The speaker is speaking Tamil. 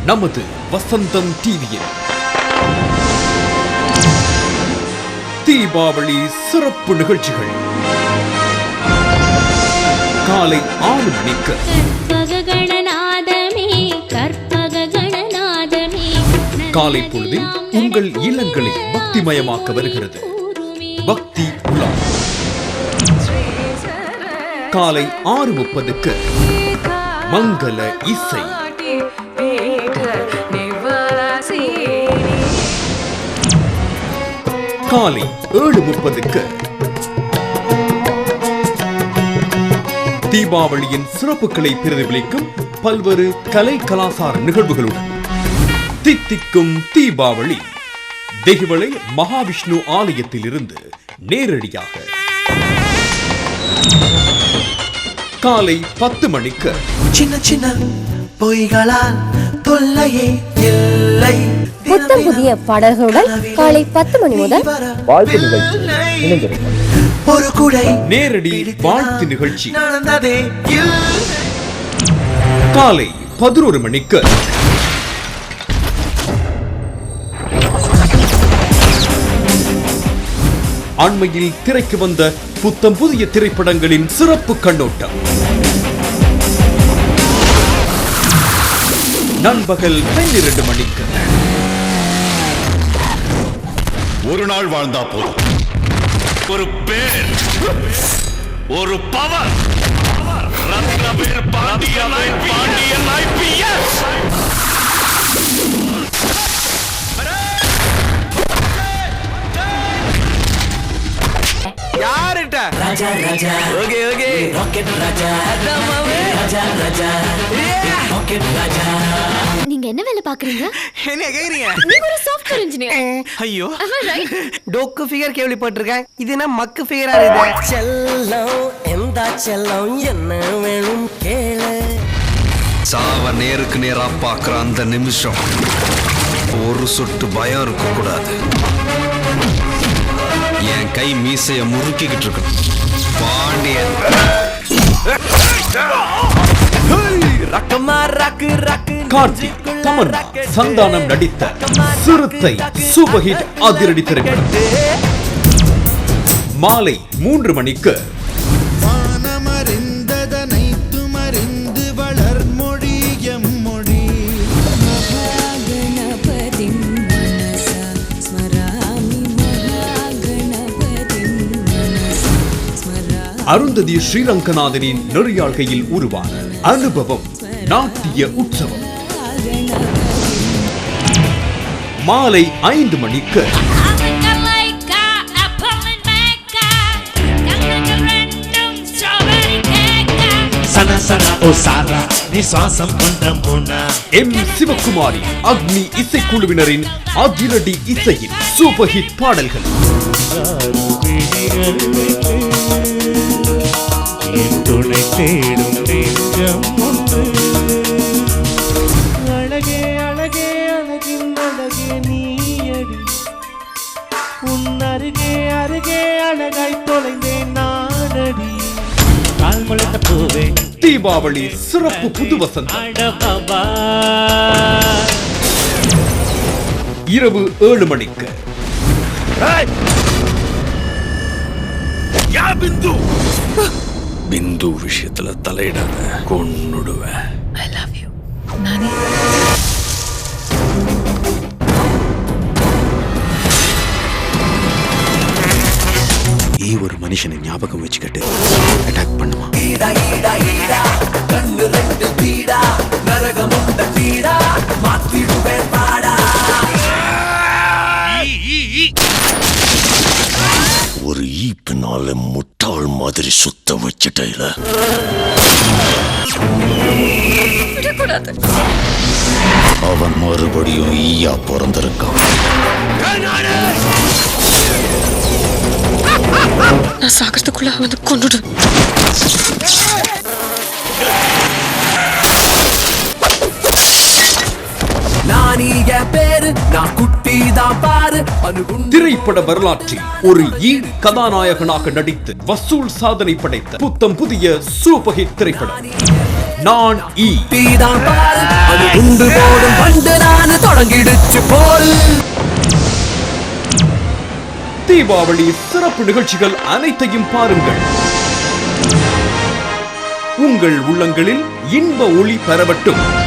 நமது வசந்தம் டிவியில் தீபாவளி சிறப்பு நிகழ்ச்சிகள் காலை 6 மணிக்கு காலை பொழுதில் உங்கள் இல்லங்களை பக்திமயமாக்க வருகிறது பக்தி உலா. காலை 6:30க்கு மங்கள இசை. காலை 7:30க்கு தீபாவளியின் சிறப்புகளை பிரதிபலிக்கும் பல்வேறு கலை கலாசார நிகழ்வுகளுடன் தித்திக்கும் தீபாவளி தெஹிவளை மகாவிஷ்ணு ஆலயத்தில் இருந்து நேரடியாக. காலை 10 மணிக்கு சின்ன சின்ன பொய்களால் தொல்லையே இல்லை. புத்தம் புதிய பாடல்களுடன் காலை 10 மணி முதல் வாழ்த்து நிகழ்ச்சி ஒரு குடை நேரடி வாழ்த்து நிகழ்ச்சி காலை 11 மணிக்கு அண்மையில் திரைக்கு வந்த புத்தம் புதிய திரைப்படங்களின் சிறப்பு கண்ணோட்டம். நண்பகல் 12 மணிக்கு ஒரு நாள் வாழ்ந்தா போதும், ஒரு பேர், ஒரு power, யாருட்ட Raja Raja okay okay rocket Raja Raja Raja rocket ராஜா. நீங்க என்ன வேலை பாக்குறீங்க? என்ன கேக்குறீங்க? நீங்க ஒரு சாஃப்ட்வேர் இன்ஜினியர். ஐயோ டோக்கு ஃபிகர் கேள்விப்பட்டிருக்கேன். இது என்ன மக்கு ஃபிகரா இருக்கு? செல்லம் எந்த செல்லம் என்ன வேணும் கேளு. சாவ நேருக்கு நேரா பாக்குற அந்த நிமிஷம் ஒரு சொட்டு பயம் இருக்க கூடாது. என் கை மீசைய முறுக்கிக்கிட்டு இருக்கு. பாண்டியன் கார்த்தி தமன்னா சந்தானம் நடித்த சிறுத்தை சூப்பர் ஹிட் அதிரடி திரைப்படம். மாலை 3 மணிக்கு அருந்ததி ஸ்ரீரங்கநாதனின் நெறியாழ்கையில் உருவான அனுபவம் நாட்டிய உற்சவம். மாலை 5 மணிக்கு எம் சிவகுமாரி அக்னி இசைக்குழுவினரின் அதிரடி இசையில் சூப்பர் ஹிட் பாடல்கள். துணை தேடும் நெஞ்சம் ஒன்று. அழகே அழகே அழகின் அழகே நீயடி, உன் அருகே அருகே அழகாய் தொலைந்தேன் நானடி. கால் முளைத்த பூவே தீபாவளி சிறப்பு புது வசந்தம். இரவு 7 மணிக்கு பிந்து விஷயத்துல தலையிடாத, கொன்னுடுவேன். I love you. நானே ஒரு மனுஷனை ஞாபகம் வச்சுக்கிட்டு அட்டாக் பண்ணுமா? ஒரு ஈப்பினால முட்டாள் மாதிரி சுத்த வச்சுட்டேல. அவன் மறுபடியும் ஈயா பிறந்திருக்கான். நான் சாகிறதுக்குள்ள வந்து கொண்டுடு. திரைப்பட வரலாற்றில் ஒரு கதாநாயகனாக நடித்து வசூல் சாதனை படைத்த புத்தம் புதிய சூப்பர் ஹிட் திரைப்படம் நான் ஈ. தீபாவளி சிறப்பு நிகழ்ச்சிகள் அனைத்தையும் பாருங்கள். உங்கள் உள்ளங்களில் இன்ப ஒளி பரவட்டும்.